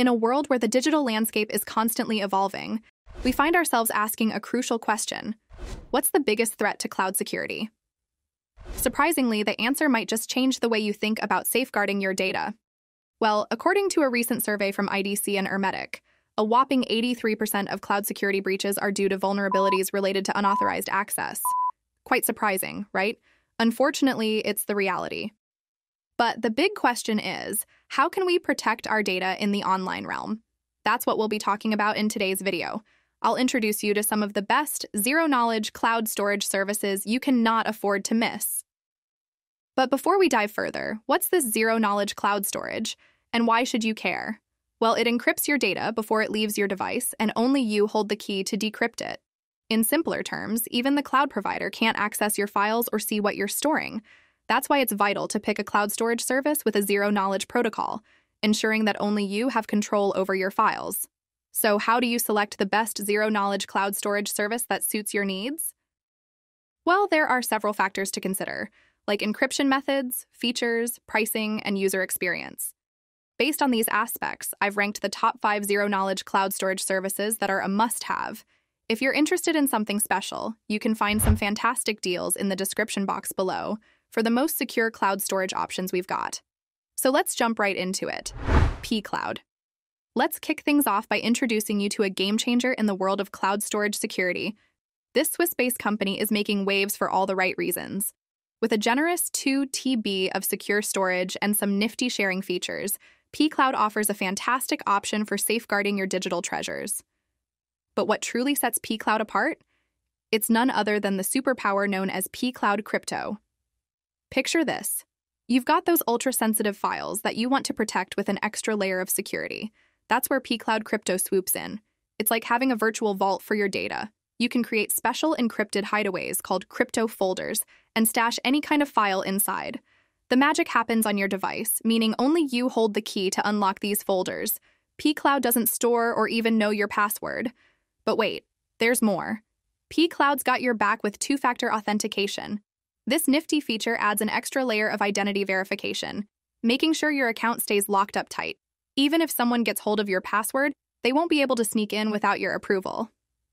In a world where the digital landscape is constantly evolving, we find ourselves asking a crucial question: what's the biggest threat to cloud security? Surprisingly, the answer might just change the way you think about safeguarding your data. Well, according to a recent survey from IDC and Ermetic, a whopping 83% of cloud security breaches are due to vulnerabilities related to unauthorized access. Quite surprising, right? Unfortunately, it's the reality. But the big question is, how can we protect our data in the online realm? That's what we'll be talking about in today's video. I'll introduce you to some of the best zero-knowledge cloud storage services you cannot afford to miss. But before we dive further, what's this zero-knowledge cloud storage, and why should you care? Well, it encrypts your data before it leaves your device, and only you hold the key to decrypt it. In simpler terms, even the cloud provider can't access your files or see what you're storing. That's why it's vital to pick a cloud storage service with a zero-knowledge protocol, ensuring that only you have control over your files. So how do you select the best zero-knowledge cloud storage service that suits your needs? Well, there are several factors to consider, like encryption methods, features, pricing, and user experience. Based on these aspects, I've ranked the top 5 zero-knowledge cloud storage services that are a must-have. If you're interested in something special, you can find some fantastic deals in the description box below for the most secure cloud storage options we've got. So let's jump right into it. pCloud. Let's kick things off by introducing you to a game changer in the world of cloud storage security. This Swiss-based company is making waves for all the right reasons. With a generous 2 TB of secure storage and some nifty sharing features, pCloud offers a fantastic option for safeguarding your digital treasures. But what truly sets pCloud apart? It's none other than the superpower known as pCloud Crypto. Picture this. You've got those ultra-sensitive files that you want to protect with an extra layer of security. That's where pCloud Crypto swoops in. It's like having a virtual vault for your data. You can create special encrypted hideaways called crypto folders and stash any kind of file inside. The magic happens on your device, meaning only you hold the key to unlock these folders. pCloud doesn't store or even know your password. But wait, there's more. pCloud's got your back with two-factor authentication. This nifty feature adds an extra layer of identity verification, making sure your account stays locked up tight. Even if someone gets hold of your password, they won't be able to sneak in without your approval.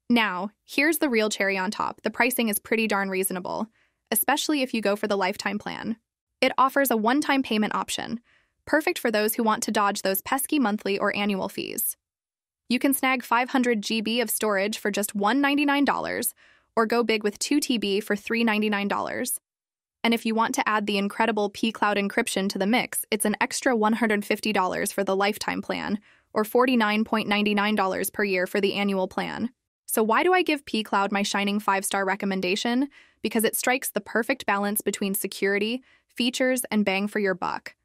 Now, here's the real cherry on top. The pricing is pretty darn reasonable, especially if you go for the lifetime plan. It offers a one-time payment option, perfect for those who want to dodge those pesky monthly or annual fees. You can snag 500 GB of storage for just $199, or go big with 2 TB for $399. And if you want to add the incredible pCloud encryption to the mix, it's an extra $150 for the lifetime plan, or $49.99 per year for the annual plan. So why do I give pCloud my shining 5-star recommendation? Because it strikes the perfect balance between security, features, and bang for your buck.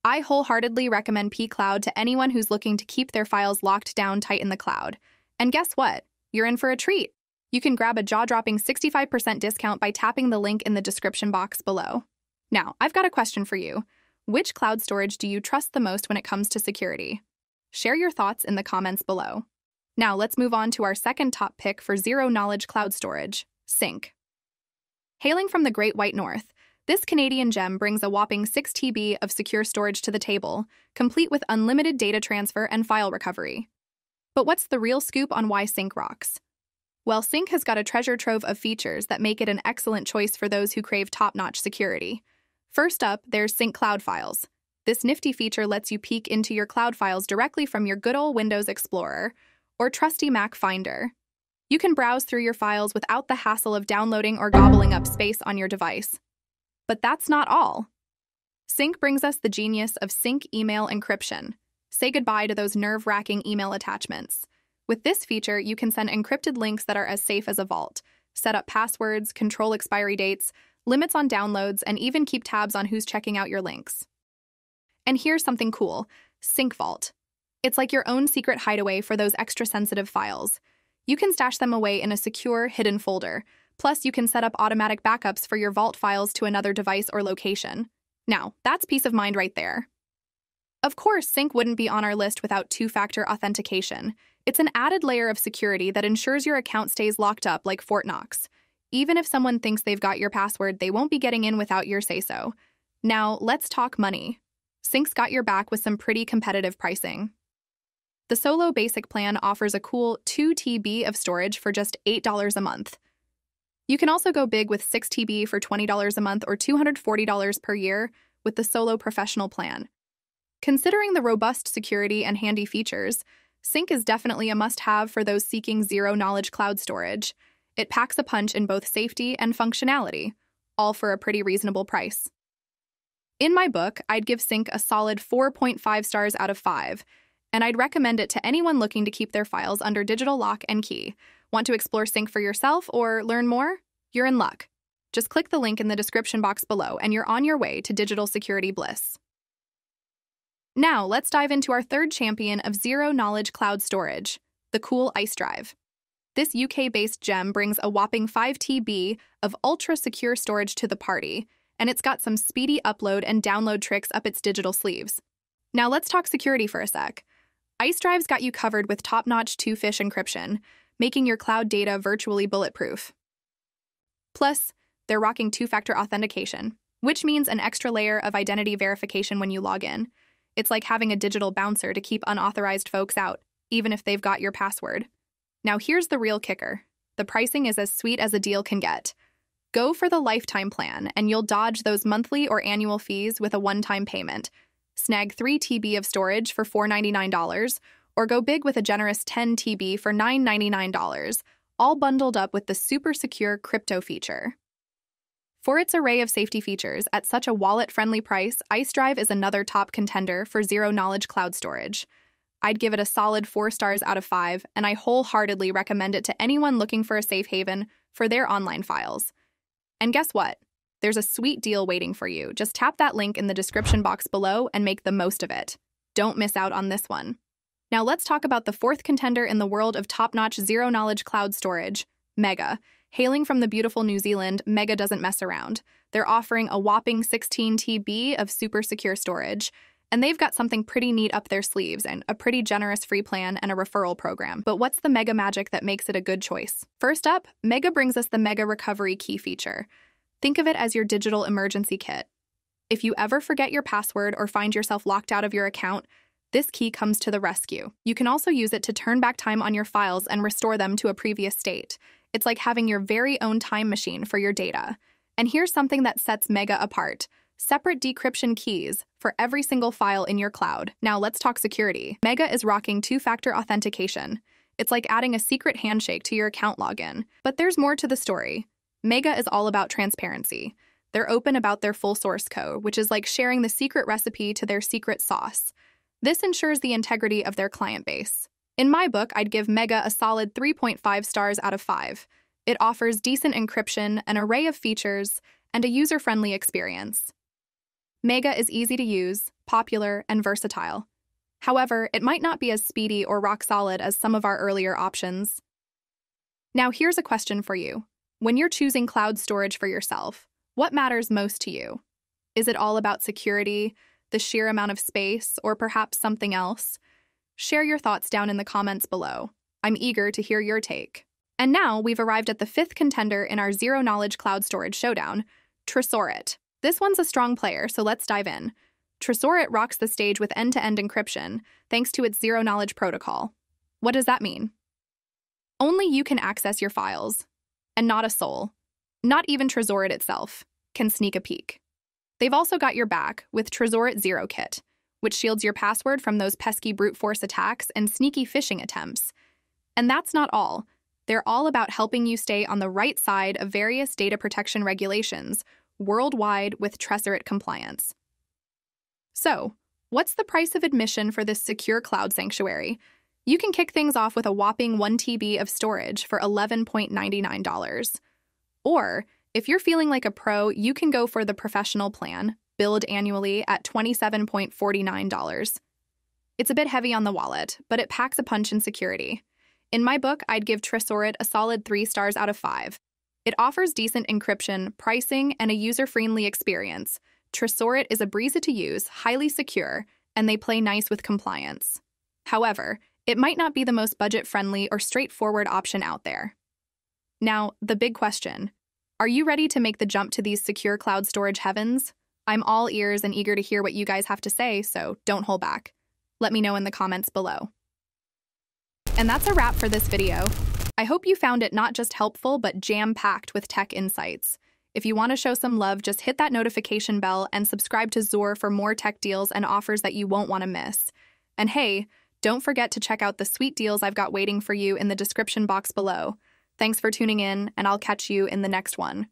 I wholeheartedly recommend pCloud to anyone who's looking to keep their files locked down tight in the cloud. And guess what? You're in for a treat. You can grab a jaw-dropping 65% discount by tapping the link in the description box below. Now, I've got a question for you. Which cloud storage do you trust the most when it comes to security? Share your thoughts in the comments below. Now, let's move on to our second top pick for zero-knowledge cloud storage, Sync. Hailing from the Great White North, this Canadian gem brings a whopping 6 TB of secure storage to the table, complete with unlimited data transfer and file recovery. But what's the real scoop on why Sync rocks? Well, Sync has got a treasure trove of features that make it an excellent choice for those who crave top-notch security. First up, there's Sync Cloud Files. This nifty feature lets you peek into your cloud files directly from your good old Windows Explorer or trusty Mac Finder. You can browse through your files without the hassle of downloading or gobbling up space on your device. But that's not all. Sync brings us the genius of Sync email encryption. Say goodbye to those nerve-wracking email attachments. With this feature, you can send encrypted links that are as safe as a vault, set up passwords, control expiry dates, limits on downloads, and even keep tabs on who's checking out your links. And here's something cool, Sync Vault. It's like your own secret hideaway for those extra sensitive files. You can stash them away in a secure, hidden folder. Plus, you can set up automatic backups for your vault files to another device or location. Now, that's peace of mind right there. Of course, Sync wouldn't be on our list without two-factor authentication. It's an added layer of security that ensures your account stays locked up like Fort Knox. Even if someone thinks they've got your password, they won't be getting in without your say-so. Now, let's talk money. Sync's got your back with some pretty competitive pricing. The Solo Basic plan offers a cool 2 TB of storage for just $8 a month. You can also go big with 6 TB for $20 a month or $240 per year with the Solo Professional plan. Considering the robust security and handy features, Sync is definitely a must-have for those seeking zero-knowledge cloud storage. It packs a punch in both safety and functionality, all for a pretty reasonable price. In my book, I'd give Sync a solid 4.5 stars out of 5, and I'd recommend it to anyone looking to keep their files under digital lock and key. Want to explore Sync for yourself or learn more? You're in luck. Just click the link in the description box below and you're on your way to digital security bliss. Now, let's dive into our third champion of zero-knowledge cloud storage, the cool Icedrive. This UK-based gem brings a whopping 5 TB of ultra-secure storage to the party, and it's got some speedy upload and download tricks up its digital sleeves. Now let's talk security for a sec. Icedrive's got you covered with top-notch two-fish encryption, making your cloud data virtually bulletproof. Plus, they're rocking two-factor authentication, which means an extra layer of identity verification when you log in. It's like having a digital bouncer to keep unauthorized folks out, even if they've got your password. Now here's the real kicker. The pricing is as sweet as a deal can get. Go for the lifetime plan, and you'll dodge those monthly or annual fees with a one-time payment. Snag 3 TB of storage for $499, or go big with a generous 10 TB for $999, all bundled up with the super secure crypto feature. For its array of safety features at such a wallet-friendly price, Icedrive is another top contender for zero-knowledge cloud storage. I'd give it a solid 4 stars out of 5, and I wholeheartedly recommend it to anyone looking for a safe haven for their online files. And guess what? There's a sweet deal waiting for you. Just tap that link in the description box below and make the most of it. Don't miss out on this one. Now let's talk about the fourth contender in the world of top-notch zero-knowledge cloud storage, Mega. Hailing from the beautiful New Zealand, Mega doesn't mess around. They're offering a whopping 16 TB of super secure storage, and they've got something pretty neat up their sleeves and a pretty generous free plan and a referral program. But what's the Mega magic that makes it a good choice? First up, Mega brings us the Mega Recovery Key feature. Think of it as your digital emergency kit. If you ever forget your password or find yourself locked out of your account, this key comes to the rescue. You can also use it to turn back time on your files and restore them to a previous state. It's like having your very own time machine for your data. And here's something that sets Mega apart: separate decryption keys for every single file in your cloud. Now let's talk security. Mega is rocking two-factor authentication. It's like adding a secret handshake to your account login. But there's more to the story. Mega is all about transparency. They're open about their full source code, which is like sharing the secret recipe to their secret sauce. This ensures the integrity of their client base. In my book, I'd give Mega a solid 3.5 stars out of 5. It offers decent encryption, an array of features, and a user-friendly experience. Mega is easy to use, popular, and versatile. However, it might not be as speedy or rock-solid as some of our earlier options. Now here's a question for you. When you're choosing cloud storage for yourself, what matters most to you? Is it all about security, the sheer amount of space, or perhaps something else? Share your thoughts down in the comments below. I'm eager to hear your take. And now we've arrived at the fifth contender in our zero-knowledge cloud storage showdown, Tresorit. This one's a strong player, so let's dive in. Tresorit rocks the stage with end-to-end encryption, thanks to its zero-knowledge protocol. What does that mean? Only you can access your files, and not a soul, not even Tresorit itself, can sneak a peek. They've also got your back with Tresorit Zero Kit, which shields your password from those pesky brute force attacks and sneaky phishing attempts. And that's not all. They're all about helping you stay on the right side of various data protection regulations worldwide with Tresorit compliance. So, what's the price of admission for this secure cloud sanctuary? You can kick things off with a whopping 1 TB of storage for $11.99. Or, if you're feeling like a pro, you can go for the professional plan, billed annually at $27.49. It's a bit heavy on the wallet, but it packs a punch in security. In my book, I'd give Tresorit a solid 3 stars out of 5. It offers decent encryption, pricing, and a user-friendly experience. Tresorit is a breeze to use, highly secure, and they play nice with compliance. However, it might not be the most budget-friendly or straightforward option out there. Now, the big question. Are you ready to make the jump to these secure cloud storage heavens? I'm all ears and eager to hear what you guys have to say, so don't hold back. Let me know in the comments below. And that's a wrap for this video. I hope you found it not just helpful, but jam-packed with tech insights. If you want to show some love, just hit that notification bell and subscribe to Zor for more tech deals and offers that you won't want to miss. And hey, don't forget to check out the sweet deals I've got waiting for you in the description box below. Thanks for tuning in, and I'll catch you in the next one.